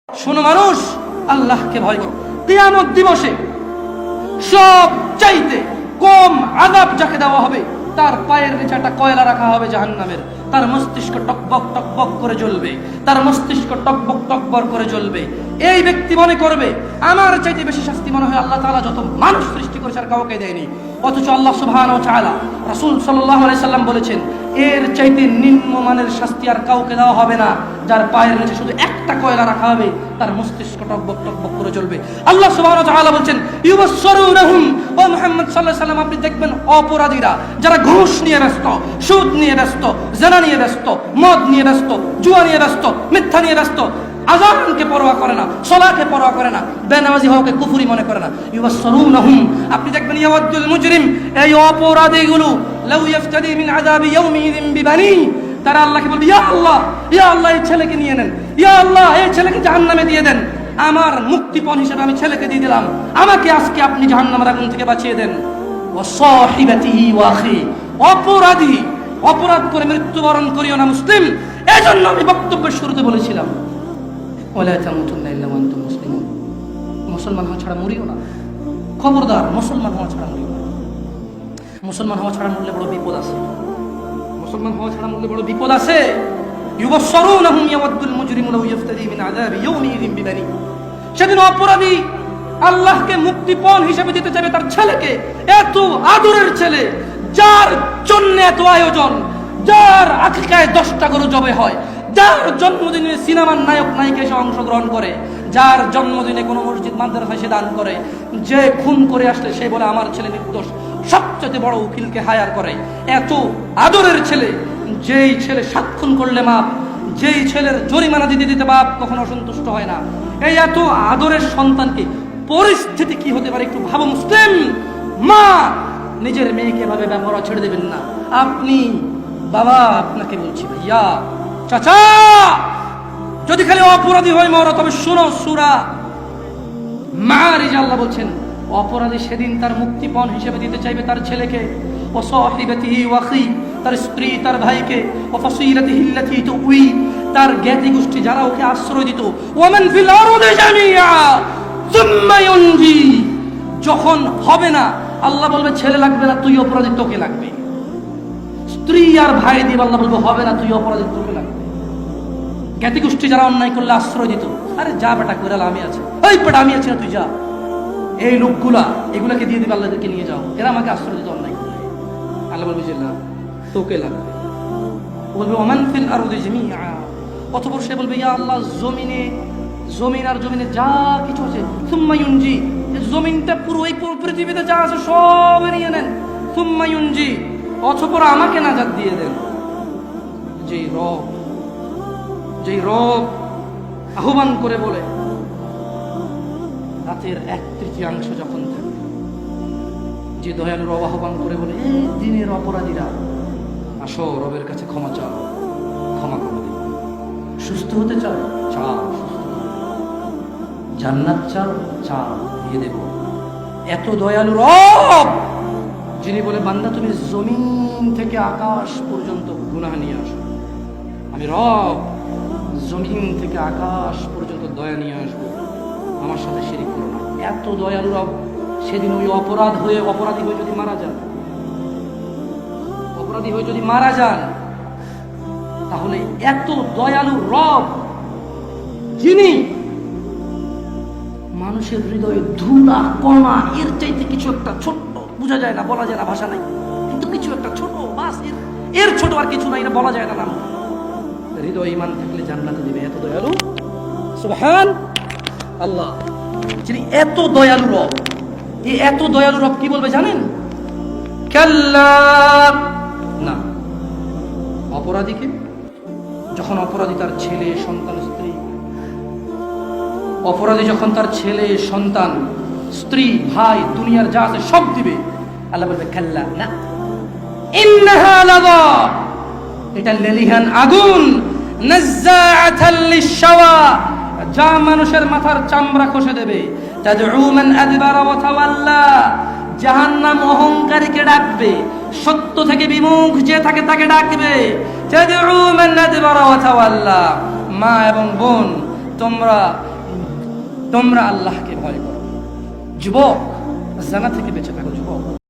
শোনো মানুষ, আল্লাহকে ভয় করো। কিয়ামত দিবসে সব চাইতে কম আযাব যাকে দেওয়া হবে, তার পায়ের নিচে একটা কয়লা রাখা হবে জাহান্নামের। তার মস্তিষ্ক টকবক টকবক করে জ্বলবে, তার মস্তিষ্ক টকবক টকবক করে জ্বলবে। এই ব্যক্তি মনে করবে আমার চাইতে বেশি শাস্তি মনে হয় আল্লাহ তাআলা যত মানুষ সৃষ্টি করেছে আর কাউকে দেয়নি। অথচ আল্লাহ সুবহানাহু ওয়া তাআলা, রাসূল সাল্লাল্লাহু আলাইহি সাল্লাম বলেছেন, এর চাইতে নিম্নমানের শাস্তি আর কাউকে দেওয়া হবে না, যার পায়ের নিচে শুধু একটা কয়লা রাখা হবে, তার মস্তিষ্ক টকবক টকবক করে জ্বলবে। আল্লাহ সুবহানাহু ওয়া তাআলা বলেন, ইউবাসসিরুনহুম, ও মুহাম্মদ সাল্লাল্লাহু আলাইহি সাল্লাম আপনি দেখবেন অপরাধীরা যারা ঘুষ নিয়ে ব্যস্ত, সুদ নিয়ে ব্যস্ত, জিনা নিয়ে ব্যস্ত, মদ নিয়ে ব্যস্ত, জুয়া নিয়ে ব্যস্ত, মিথ্যা নিয়ে ব্যস্ত, আযানকে পরোয়া করে না, সালাতকে পরোয়া করে না, বেনামাজি হওয়াকে কুফরি মনে করে না। ইউবাসসিরুনহুম, আপনি দেখবেন ইয়াওয়াদুল মুজরিম, এই অপরাধীগুলো লাউ ইফতাদি মিন আযাবি ইয়াউমিযিন বিবানি, তারা আল্লাহকে বলবে, ইয়া আল্লাহ, ইয়া আল্লাহ এই ছেলেকে নিয়ে নেন, ইয়া আল্লাহ এই ছেলেকে জাহান্নামে দিয়ে দেন, আমার মুক্তিপণ হিসেবে আমি ছেলেকে দিয়ে দিলাম, আমাকে আজকে আপনি জাহান্নামের আগুন থেকে বাঁচিয়ে দেন। ওয়া সাহিবাতিহি ওয়া আখি, অপরাধী অপরাধ করে মৃত্যুবরণ করিও না মুসলিম। এজন্য আমি বক্তব্যের শুরুতে বলেছিলাম, ওয়ালা তামুতুন্না ইল্লা ওয়া আনতুম মুসলিমুন, মুসলমান হওয়া ছাড়া মরিও না। খবরদার, মুসলমান হওয়া ছাড়া মরিও না। মুসলমান হওয়া ছাড়া মরলে বড় বিপদ আছে। মুসলমান হওয়া ছাড়া মরলে বড় বিপদ আছে। ইউবাসসিরুনহুম ইয়াওয়াদুল মুজরিমু লাউ ইফতাদি মিন আযাবি ইয়াউমিযিন বিবানি, সেদিন অপরাধী আল্লাহকে মুক্তিপণ হিসেবে দিতে চাইবে তার ছেলেকে, এত আদরের ছেলে, যার জন্য এত আয়োজন, যার আকিকায় 10টা গরু জবে হয়, যার জন্মদিনে সিনেমার নায়ক নায়িকা এসে অংশগ্রহণ করে, যার জন্মদিনে কোনো মসজিদ মাদ্রাসায় সে দান করে, যে খুন করে আসলে সে বলে আমার ছেলে নির্দোষ, সবচেয়ে বড় উকিলকে হায়ার করে। এত আদরের ছেলে, যেই ছেলে 7 খুন করলে মাপ, যেই ছেলের জরিমানা দিতে দিতে বাপ কখনো অসন্তুষ্ট হয় না, এই এত আদরের সন্তানকে পরিস্থিতি কি হতে পারে একটু ভাবো মুসলিম। মা নিজের মেয়েকে এভাবে ব্যবহার ছেড়ে দেবেন না। আপনি বাবা, আপনাকে বলছি ভাইয়া, চাচা, যদি খালি অপরাধী হয় মরো, তবে শোনো সূরা মাআরিজ আল্লাহ বলছেন, অপরাধী সেদিন তার মুক্তিপণ হিসেবে দিতে চাইবে তার ছেলেকে, ও সাহিবাতিহি ওয়া আখি, তার স্ত্রী, তার ভাইকে, ও ফাসিলাতিহি আল্লাতী তুই, তার জ্ঞাতি গোষ্ঠী যারা ওকে আশ্রয় দিত, ওয়া মান ফিল আরদি জামিআ সুম্মা ইউনজি, যখন হবে না আল্লাহ বলবে ছেলে লাগবে না, তুই অপরাধী, তোকে লাগবে। স্ত্রী আর ভাই দিয়ে আল্লাহ বলবে হবে না, তুই অপরাধী, তোকে লাগবে। জ্ঞাতি গোষ্ঠী যারা অন্যায় করলে আশ্রয় দিত, আরে যা বেটা কইরাল আমি আছি, ওই বেটা আমি আছি না, তুই যা। এই লোকগুলা এগুলাকে দিয়ে দিবে, আল্লাহদেরকে নিয়ে যাও, এরা আমাকে আশ্রয় দিত অন্যায় করলে। আল্লাহ বলবে যে না, তোকে লাগবে। বলবে ওমান ফিল আরদি জামিআ, অতঃপর সে বলবে ইয়া আল্লাহ, জমিন আর জমিনে যা কিছু আছে, সুম্মা ইউনজি, জমিনটা পুরো এই পৃথিবীতে যা আছে সব নিয়ে নেন, সুম্মা ইউনজি, অতঃপর আমাকে নাজাত দিয়ে দেন। যেই রব আহ্বান করে বলে, রাতের 1/3 যখন থাকে, যে দয়ালু রব আহ্বান করে বলে, এই দিনের অপরাধীরা আসো রবের কাছে ক্ষমা চাও, ক্ষমা করে দেব। সুস্থ হতে চাও, চাও, জান্নাত চাও, চাও, দিয়ে দেব। এত দয়ালু রব, যিনি বলে বান্দা তুমি জমিন থেকে আকাশ পর্যন্ত গুনাহ নিয়ে আসো, আমি রব জমিন থেকে আকাশ পর্যন্ত দয়া নিয়ে আসবো, আমার সাথে শিরিক করো না। এত দয়ালু রব, সেদিন ওই অপরাধী হয়ে যদি মারা যান, তাহলে এত দয়ালু রব, যিনি মানুষের হৃদয়ে ধুলা কণা এর চাইতে কিছু একটা ছোট্ট, বোঝা যায় না, বলা যায় না, ভাষা নাই, কিন্তু কিছু একটা ছোট, বাস এর ছোট আর কিছু নাই, এটা বলা যায় না নাম, হৃদয় ঈমান থাকলে জান্নাতে দিবে। এত দয়ালু, সুবহান আল্লাহ, যিনি এত দয়ালু রব। এই এত দয়ালু রব কি বলবে জানেন? কাল্লা, না। অপরাধীকে যখন অপরাধী তার ছেলে, সন্তান, স্ত্রী, অপরাধী যখন তার ছেলে, সন্তান, স্ত্রী, ভাই, দুনিয়ার যা আছে সব দিবে, আল্লাহ বলবে কাল্লা, না, ইন্নাহা লাযা, এটা লেলিহান আগুন, নাজ্জাআতাল লিশ-শাওয়া, যা মানুষের মাথার চামড়া খসে দেবে, তাদউ মান আদবারা ওয়া তাওয়াল্লা, জাহান্নাম অহংকারীকে ডাকবে, সত্য থেকে বিমুখ যে থাকে তাকে ডাকবে, তাদউ মান আদবারা ওয়া তাওয়াল্লা। মা এবং বোন, তোমরা তোমরা আল্লাহকে ভয় করো। যুবক, জানা থেকে বেঁচে থাকো যুবক।